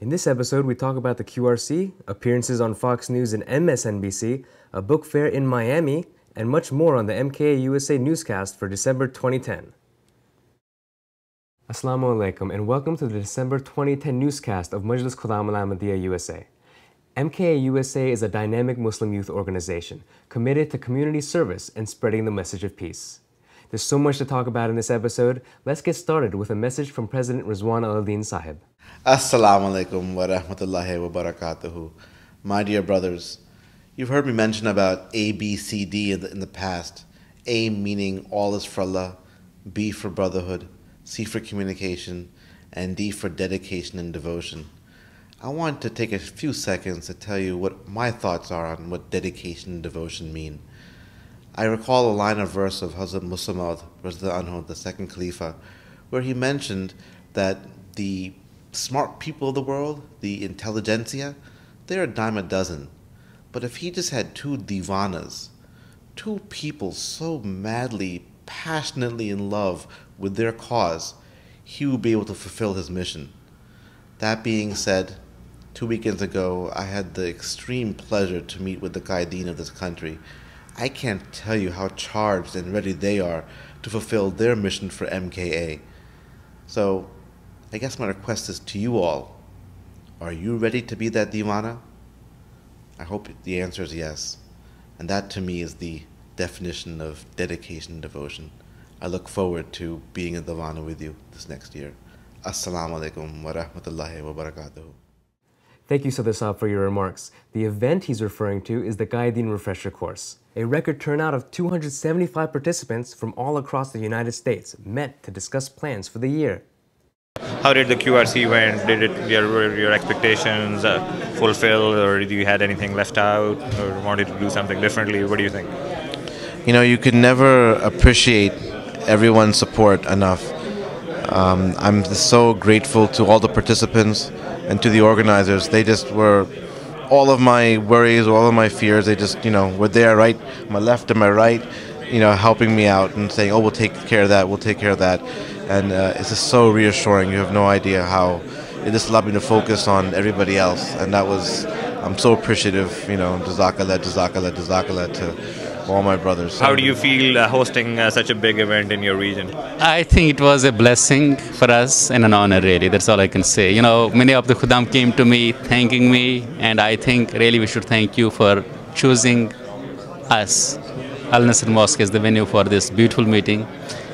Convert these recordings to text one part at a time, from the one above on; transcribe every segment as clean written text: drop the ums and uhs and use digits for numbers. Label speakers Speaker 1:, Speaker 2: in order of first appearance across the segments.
Speaker 1: In this episode, we talk about the QRC, appearances on Fox News and MSNBC, a book fair in Miami, and much more on the MKA USA Newscast for December 2010. Assalamu alaikum and welcome to the December 2010 newscast of Majlis Qudam al-Ahmadiyya USA. MKA USA is a dynamic Muslim youth organization committed to community service and spreading the message of peace. There's so much to talk about in this episode. Let's get started with a message from President Rizwan al-Din Sahib.
Speaker 2: Assalamu alaikum wa rahmatullahi wa barakatuhu. My dear brothers, you've heard me mention about A, B, C, D in the past. A meaning all is for Allah, B for brotherhood, C for communication, and D for dedication and devotion. I want to take a few seconds to tell you what my thoughts are on what dedication and devotion mean. I recall a line of verse of Hazrat Musa Maud, the second Khalifa, where he mentioned that the smart people of the world, the intelligentsia, they're a dime a dozen. But if he just had two divanas, two people so madly, passionately in love with their cause, he would be able to fulfill his mission. That being said, 2 weekends ago, I had the extreme pleasure to meet with the Qaideen of this country. I can't tell you how charged and ready they are to fulfill their mission for MKA. So, I guess my request is to you all. Are you ready to be that divana? I hope the answer is yes. And that to me is the definition of dedication and devotion. I look forward to being a divana with you this next year. Assalamu alaikum wa rahmatullahi wa barakatuhu.
Speaker 1: Thank you, Sadr Saab, for your remarks. The event he's referring to is the Qaideen Refresher Course. A record turnout of 275 participants from all across the United States met to discuss plans for the year.
Speaker 3: How did the QRC went? Did your expectations fulfill, or did you had anything left out, or wanted to do something differently? What do you think?
Speaker 2: You know, you could never appreciate everyone's support enough. I'm so grateful to all the participants and to the organizers. They just were all of my worries, all of my fears. They just, were there, right, my left and my right, helping me out and saying, oh, we'll take care of that, we'll take care of that. And it's just so reassuring. You have no idea how it just allowed me to focus on everybody else. And that was, I'm so appreciative, jazakallah, jazakallah, jazakallah to all my brothers.
Speaker 3: How do you feel hosting such a big event in your region?
Speaker 4: I think it was a blessing for us and an honor, really. That's all I can say. Many of the Khuddam came to me thanking me, and I think really we should thank you for choosing us, Al-Nasr Mosque, as the venue for this beautiful meeting.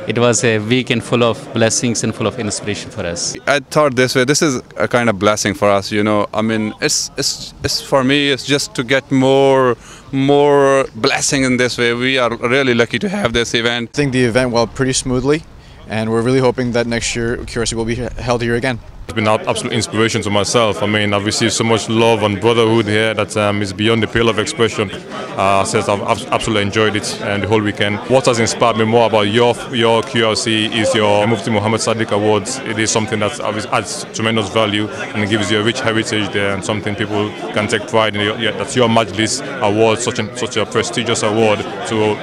Speaker 4: It was a weekend full of blessings and full of inspiration for us.
Speaker 5: I thought this way, this is a kind of blessing for us, I mean, it's for me, it's just to get more blessing in this way. We are really lucky to have this event.
Speaker 6: I think the event went pretty smoothly, and we're really hoping that next year QRC will be held here again.
Speaker 7: It's been an absolute inspiration to myself. I mean, I've received so much love and brotherhood here that is beyond the pale of expression. I've absolutely enjoyed it and the whole weekend. What has inspired me more about your QRC is your Mufti Muhammad Sadiq Awards. It is something that adds tremendous value and it gives you a rich heritage there and something people can take pride in. That's your Majlis Award, such a prestigious award to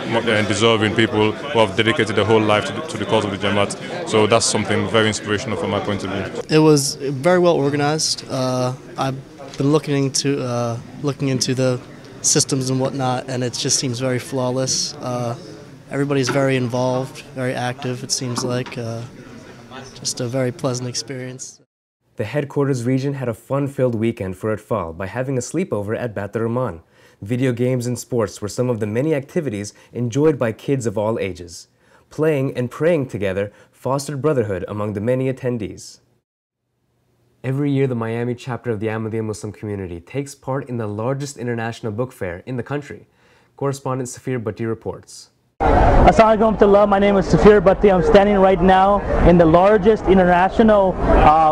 Speaker 7: deserving people who have dedicated their whole life to the cause of the Jamaat. So that's something very inspirational from my point of view.
Speaker 8: It was very well organized. I've been looking into the systems and whatnot, and it just seems very flawless. Everybody's very involved, very active. It seems like just a very pleasant experience.
Speaker 1: The headquarters region had a fun-filled weekend for Atfal by having a sleepover at Bat Rahman. Video games and sports were some of the many activities enjoyed by kids of all ages. Playing and praying together fostered brotherhood among the many attendees. Every year, the Miami chapter of the Ahmadiyya Muslim community takes part in the largest international book fair in the country. Correspondent Safir Bhatti reports.
Speaker 9: Assalamu alaikum, my name is Safir Bhatti. I'm standing right now in the largest international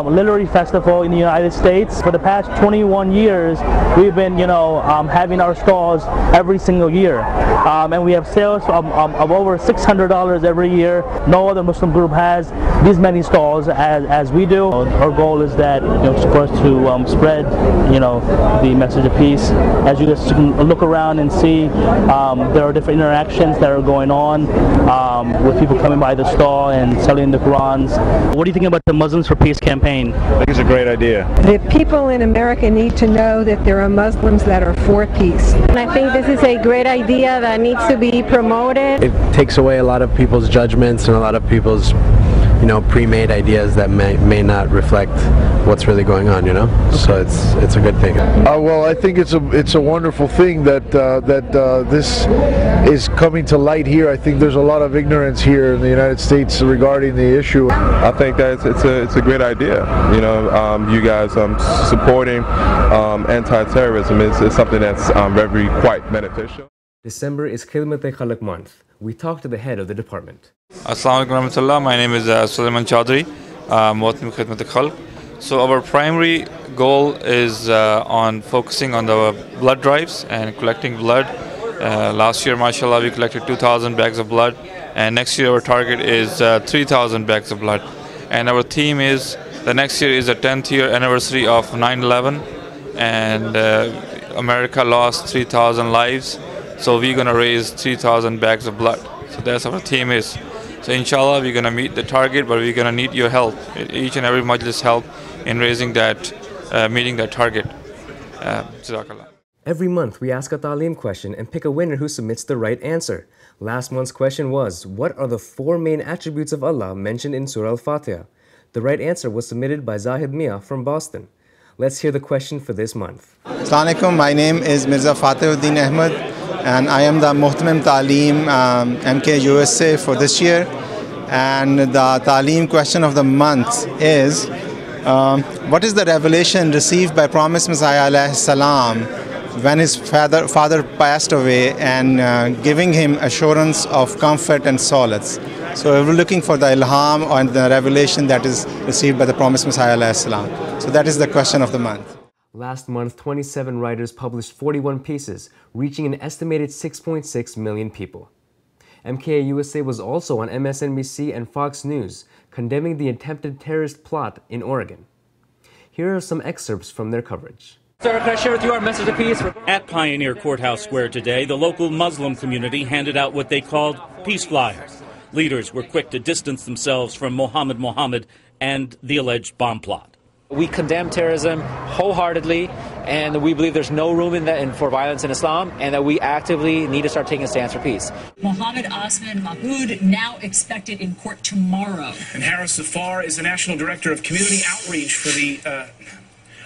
Speaker 9: literary festival in the United States. For the past 21 years, we've been, having our stalls every single year. And we have sales of over $600 every year. No other Muslim group has these many stalls as we do. Our goal is that, of course, to spread, the message of peace. As you just look around and see, there are different interactions that are going going on, with people coming by the stall and selling the Qurans. What do you think about the Muslims for Peace campaign?
Speaker 10: I think it's a great idea.
Speaker 11: The people in America need to know that there are Muslims that are for peace.
Speaker 12: And I think this is a great idea that needs to be promoted.
Speaker 13: It takes away a lot of people's judgments and a lot of people's, pre-made ideas that may not reflect what's really going on, So it's a good thing.
Speaker 14: Well, I think it's a wonderful thing that this is coming to light here. I think there's a lot of ignorance here in the United States regarding the issue.
Speaker 10: I think that it's a great idea. You guys supporting anti-terrorism is something that's very quite beneficial.
Speaker 1: December is Khidmat-e-Khalq month. We talked to the head of the department.
Speaker 15: Assalamu alaikum warahmatullah. My name is Sulaiman Chaudhry, Muatim Khidmat-e-Khalq. So our primary goal is on focusing on the blood drives and collecting blood. Last year, mashallah, we collected 2,000 bags of blood, and next year our target is 3,000 bags of blood. And our theme is, the next year is the 10th year anniversary of 9/11, and America lost 3,000 lives. So we're going to raise 3,000 bags of blood. So that's our theme is. So inshallah, we're going to meet the target, but we're going to need your help, each and every majlis help in raising that, meeting that target. Jazakallah.
Speaker 1: Every month, we ask a Taaleem question and pick a winner who submits the right answer. Last month's question was, what are the 4 main attributes of Allah mentioned in Surah Al-Fatiha? The right answer was submitted by Zahid Mia from Boston. Let's hear the question for this month.
Speaker 16: Assalamu alaikum. My name is Mirza Fatihuddin Ahmed, and I am the Muhtamim Taaleem MKA USA for this year. And the Taaleem question of the month is, what is the revelation received by Promised Messiah alayhi salam when his father passed away, and giving him assurance of comfort and solace? So we're looking for the ilham or the revelation that is received by the Promised Messiah alayhi salam. So that is the question of the month.
Speaker 1: Last month, 27 writers published 41 pieces, reaching an estimated 6.6 million people. MKA USA was also on MSNBC and Fox News, condemning the attempted terrorist plot in Oregon. Here are some excerpts from their coverage.
Speaker 17: Sir, can I share with you our message of peace? At Pioneer Courthouse Square today, the local Muslim community handed out what they called peace flyers. Leaders were quick to distance themselves from Mohammed and the alleged bomb plot.
Speaker 18: We condemn terrorism wholeheartedly, and we believe there's no room for violence in Islam, and that we actively need to start taking a stance for peace.
Speaker 19: Mohammed Osman Mahmoud now expected in court tomorrow.
Speaker 20: And Harris Zafar is the National Director of Community Outreach for the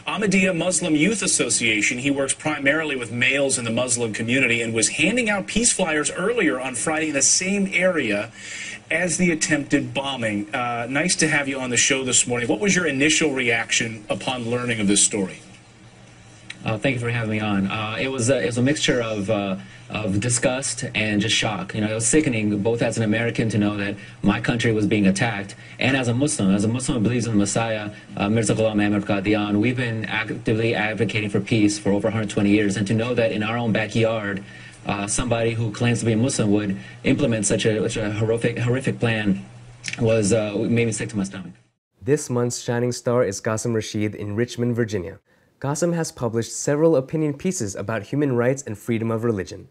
Speaker 20: Ahmadiyya Muslim Youth Association. He works primarily with males in the Muslim community and was handing out peace flyers earlier on Friday in the same area as the attempted bombing. Nice to have you on the show this morning. What was your initial reaction upon learning of this story?
Speaker 18: Thank you for having me on. It was a mixture of disgust and just shock. It was sickening, both as an American to know that my country was being attacked, and as a Muslim who believes in the Messiah, Mirza Ghulam Ahmad Qadian. We've been actively advocating for peace for over 120 years, and to know that in our own backyard, somebody who claims to be a Muslim would implement such a horrific plan made me sick to my stomach.
Speaker 1: This month's shining star is Qasim Rashid in Richmond, Virginia. Qasim has published several opinion pieces about human rights and freedom of religion.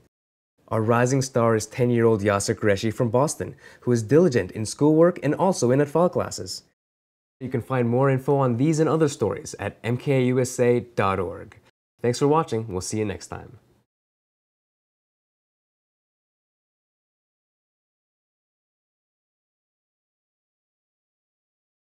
Speaker 1: Our rising star is 10-year-old Yasser Qureshi from Boston, who is diligent in schoolwork and also in Atfal classes. You can find more info on these and other stories at mkausa.org. Thanks for watching. We'll see you next time.